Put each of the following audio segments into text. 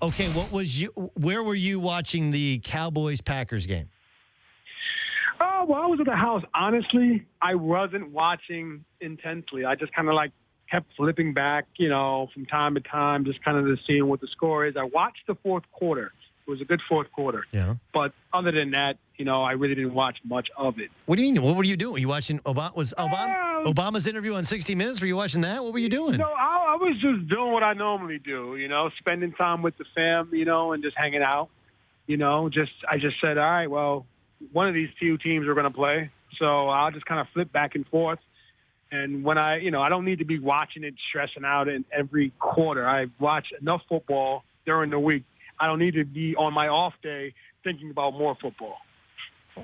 Okay, where were you watching the Cowboys-Packers game? Oh, well, I was at the house. Honestly, I wasn't watching intensely. I just kind of kept flipping back, from time to time, just kind of seeing what the score is. I watched the fourth quarter. It was a good fourth quarter. Yeah. But other than that, I really didn't watch much of it. What do you mean? What were you doing? Were you watching Obama's interview on 60 Minutes? Were you watching that? What were you doing? No, I was just doing what I normally do, spending time with the fam, and just hanging out. I just said, all right, well, one of these two teams are going to play, so I'll just kind of flip back and forth. And when I don't need to be watching it, stressing out in every quarter. I watch enough football during the week. I don't need to be on my off day thinking about more football.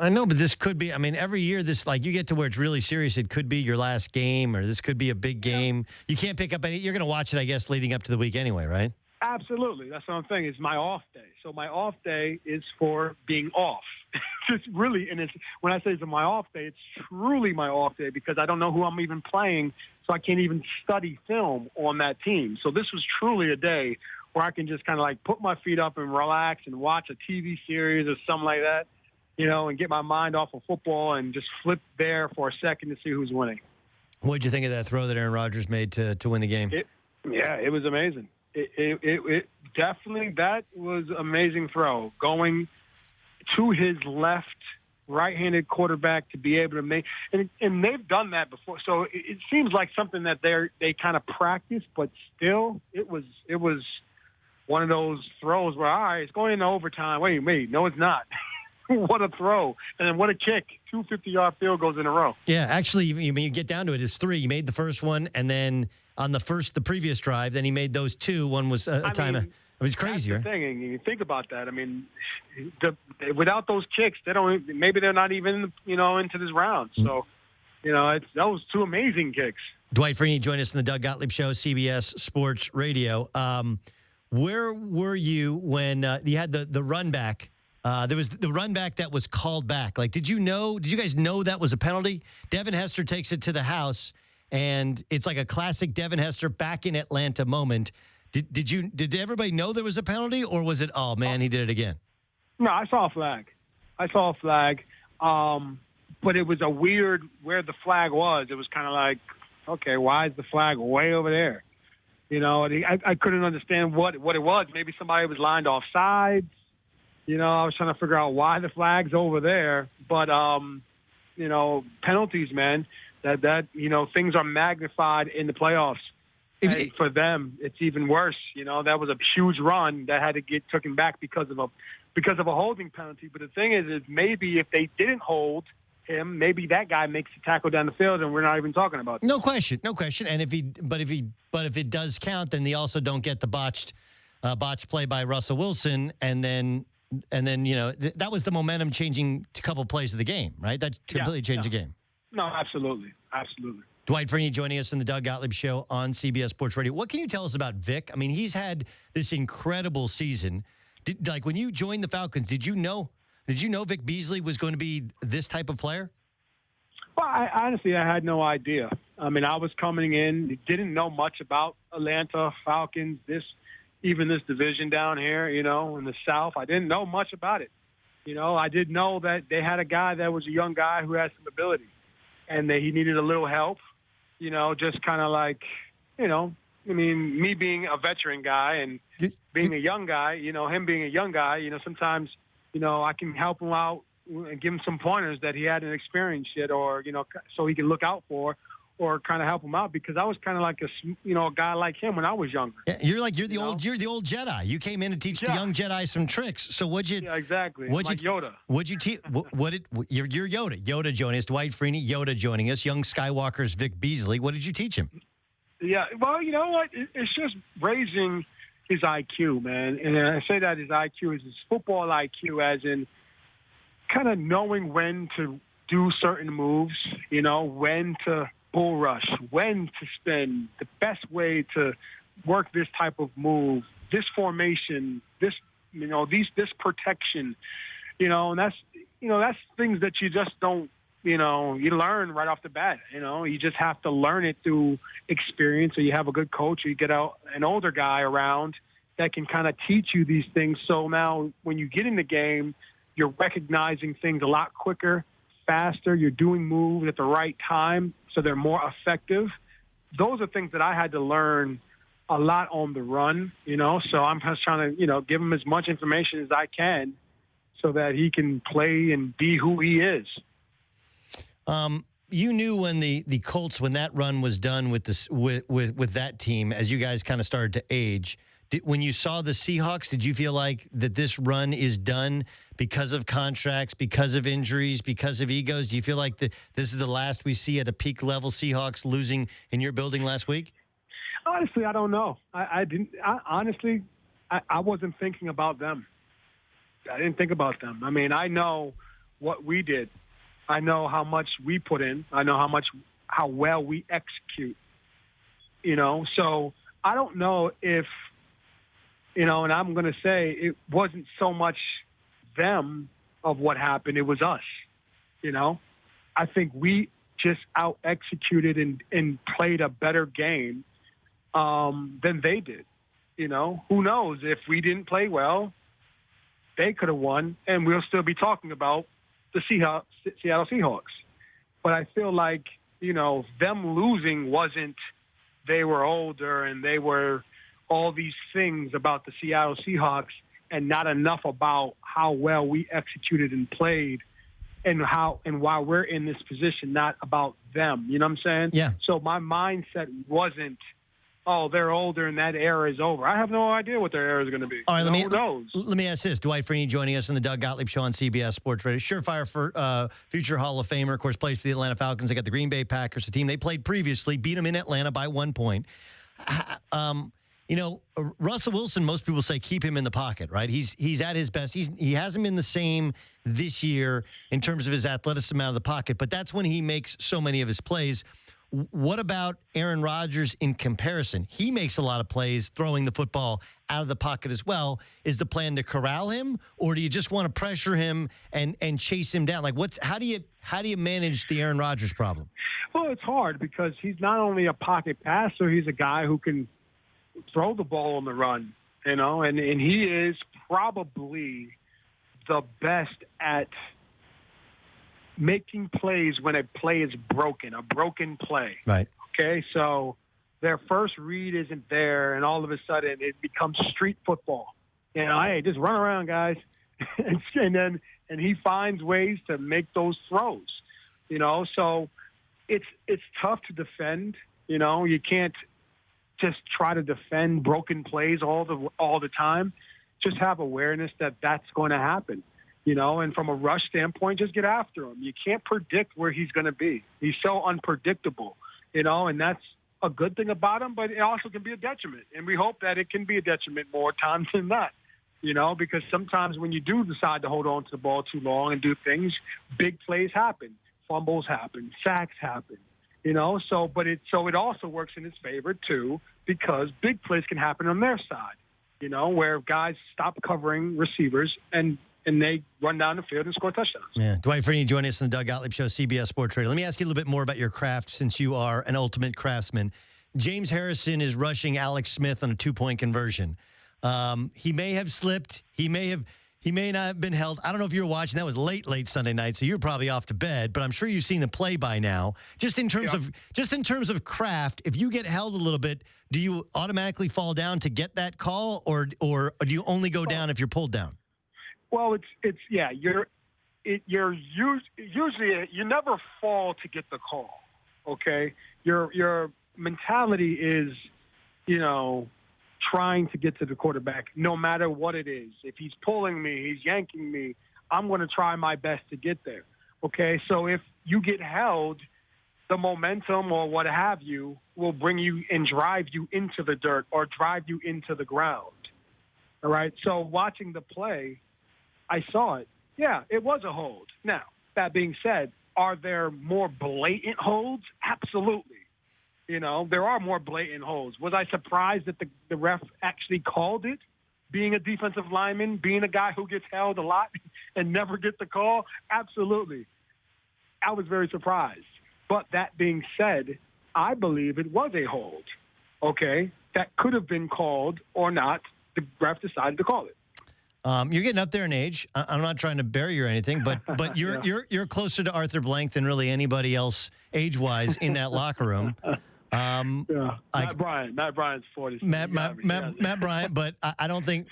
I know, but this could be, every year you get to where it's really serious. It could be your last game, or this could be a big game. You can't pick up you're going to watch it, I guess, leading up to the week anyway, right? Absolutely. That's what I'm saying. It's my off day. So my off day is for being off. It's really, when I say it's my off day, it's truly my off day because I don't know who I'm even playing, so I can't even study film on that team. So this was truly a day where I can just kind of put my feet up and relax and watch a TV series or something like that, and get my mind off of football and just flip there for a second to see who's winning. What did you think of that throw that Aaron Rodgers made to win the game? It was amazing. It definitely, that was an amazing throw. Going to his left, right-handed quarterback to be able to make, and they've done that before. So it seems like something that they kind of practice, but still, it was one of those throws where, all right, it's going into overtime. Wait, no, it's not. What a throw. And then what a kick. 2 50-yard field goals in a row. Yeah, actually, you get down to it, it's three. He made the first one, and then on the previous drive, then he made those two. One was a time. It was crazy, right? That's the thing, and you think about that. Without those kicks, maybe they're not even, into this round. So, that was two amazing kicks. Dwight Freeney joined us in the Doug Gottlieb Show, CBS Sports Radio. Where were you when you had the run back? There was the run back that was called back. Did you guys know that was a penalty? Devin Hester takes it to the house, and it's like a classic Devin Hester back in Atlanta moment. Did everybody know there was a penalty, or was it, oh, man, he did it again? No, I saw a flag. But it was a weird where the flag was. It was kind of like, okay, why is the flag way over there? I couldn't understand what it was. Maybe somebody was lined off sides. I was trying to figure out why the flag's over there. But, penalties, man, that things are magnified in the playoffs. And for them, it's even worse. That was a huge run that had to get taken back because of a holding penalty. But the thing is maybe if they didn't hold him, maybe that guy makes the tackle down the field, and we're not even talking about that. No question. And if it does count, then they also don't get the botched play by Russell Wilson, and then that was the momentum changing couple plays of the game, right? That completely changed the game. No, absolutely. Dwight Freeney joining us in the Doug Gottlieb Show on CBS Sports Radio. What can you tell us about Vic? He's had this incredible season. When you joined the Falcons, did you know Vic Beasley was going to be this type of player? Well, honestly, I had no idea. I was coming in, didn't know much about Atlanta Falcons, this division down here, in the South. I didn't know much about it. I did know that they had a guy that was a young guy who had some ability, and that he needed a little help, just kind of me being a veteran guy and being a young guy, him being a young guy, sometimes, I can help him out and give him some pointers that he hadn't experienced yet, or, so he can look out for, or kind of help him out, because I was kind of like a guy like him when I was younger. Yeah, you're the old Jedi. You came in to teach the young Jedi some tricks. So what'd you? Yeah, exactly. Yoda. What'd you teach? You're Yoda. Yoda joining us. Dwight Freeney. Yoda joining us. Young Skywalker's Vic Beasley. What did you teach him? Yeah. Well, you know what? It's just raising his IQ, man. And I say that his IQ is his football IQ, as in kind of knowing when to do certain moves. When to bull rush, when to spin, the best way to work this type of move, this formation, this protection, and that's things that you just don't, you learn right off the bat. You just have to learn it through experience, or you have a good coach, or you get an older guy around, that can kind of teach you these things. So now when you get in the game, you're recognizing things a lot quicker, faster. You're doing moves at the right time, so they're more effective. Those are things that I had to learn a lot on the run, so I'm just trying to, give him as much information as I can so that he can play and be who he is. You knew when the Colts, when that run was done with this with that team, as you guys kind of started to age, when you saw the Seahawks, did you feel like that this run is done because of contracts, because of injuries, because of egos? Do you feel like this is the last we see at a peak level Seahawks losing in your building last week? Honestly, I don't know. I wasn't thinking about them. I didn't think about them. I mean, I know what we did. I know how much we put in. I know how well we execute. So I don't know if, and I'm going to say it wasn't so much them of what happened. It was us. I think we just out executed and played a better game than they did. Who knows? If we didn't play well, they could have won, and we'll still be talking about the Seattle Seahawks. But I feel like, them losing wasn't they were older and they were all these things about the Seattle Seahawks and not enough about how well we executed and played and why we're in this position, not about them. You know what I'm saying? Yeah. So my mindset wasn't, oh, they're older and that era is over. I have no idea what their era is going to be. All right, who knows? Let me ask this. Dwight Freeney joining us on the Doug Gottlieb Show on CBS Sports Radio. Surefire for future Hall of Famer. Of course, plays for the Atlanta Falcons. They got the Green Bay Packers, the team they played previously, beat them in Atlanta by 1 point. Russell Wilson, most people say keep him in the pocket, right? He's at his best. He hasn't been the same this year in terms of his athleticism out of the pocket, but that's when he makes so many of his plays. What about Aaron Rodgers in comparison? He makes a lot of plays throwing the football out of the pocket as well. Is the plan to corral him, or do you just want to pressure him and chase him down? Like, how do you manage the Aaron Rodgers problem? Well, it's hard because he's not only a pocket passer, he's a guy who can throw the ball on the run, and he is probably the best at making plays when a play is broken, a broken play. Right. Okay, so their first read isn't there, and all of a sudden it becomes street football. Hey, just run around, guys. and he finds ways to make those throws. So it's tough to defend. You can't just try to defend broken plays all the time. Just have awareness that that's going to happen. And from a rush standpoint, just get after him. You can't predict where he's going to be. He's so unpredictable, and that's a good thing about him, but it also can be a detriment. And we hope that it can be a detriment more times than not, because sometimes when you do decide to hold on to the ball too long and do things, big plays happen, fumbles happen, sacks happen, so it also works in his favor too, because big plays can happen on their side, where guys stop covering receivers and they run down the field and score touchdowns. Yeah. Dwight Freeney joining us on the Doug Gottlieb Show, CBS Sports Radio. Let me ask you a little bit more about your craft since you are an ultimate craftsman. James Harrison is rushing Alex Smith on a 2-point conversion. He may have slipped. He may not have been held. I don't know if you were watching. That was late Sunday night, so you're probably off to bed. But I'm sure you've seen the play by now. Just in terms of craft, if you get held a little bit, do you automatically fall down to get that call, or do you only go down if you're pulled down? Well, you're usually you never fall to get the call. Okay, your mentality is, trying to get to the quarterback no matter what it is. If he's pulling me, he's yanking me, I'm going to try my best to get there. Okay, so if you get held, the momentum or what have you will bring you and drive you into the dirt or drive you into the ground. All right, so watching the play, I saw it. Yeah, it was a hold. Now, that being said, are there more blatant holds? Absolutely. There are more blatant holds. Was I surprised that the ref actually called it, being a defensive lineman, being a guy who gets held a lot and never gets the call? Absolutely. I was very surprised. But that being said, I believe it was a hold, okay, that could have been called or not the ref decided to call it. You're getting up there in age. I'm not trying to bury you or anything, but you're closer to Arthur Blank than really anybody else age-wise in that locker room. Matt Bryant's 40. Matt Bryant, but I don't think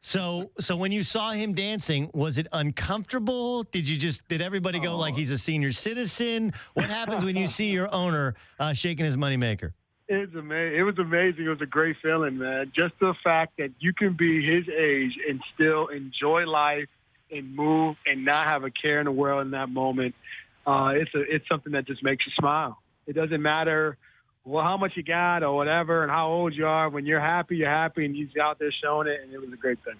so. So when you saw him dancing, was it uncomfortable? Did everybody go like he's a senior citizen? What happens when you see your owner shaking his moneymaker? It was amazing. It was a great feeling, man. Just the fact that you can be his age and still enjoy life and move and not have a care in the world in that moment. It's something that just makes you smile. It doesn't matter how much you got or whatever and how old you are. When you're happy, and he's out there showing it, and it was a great thing.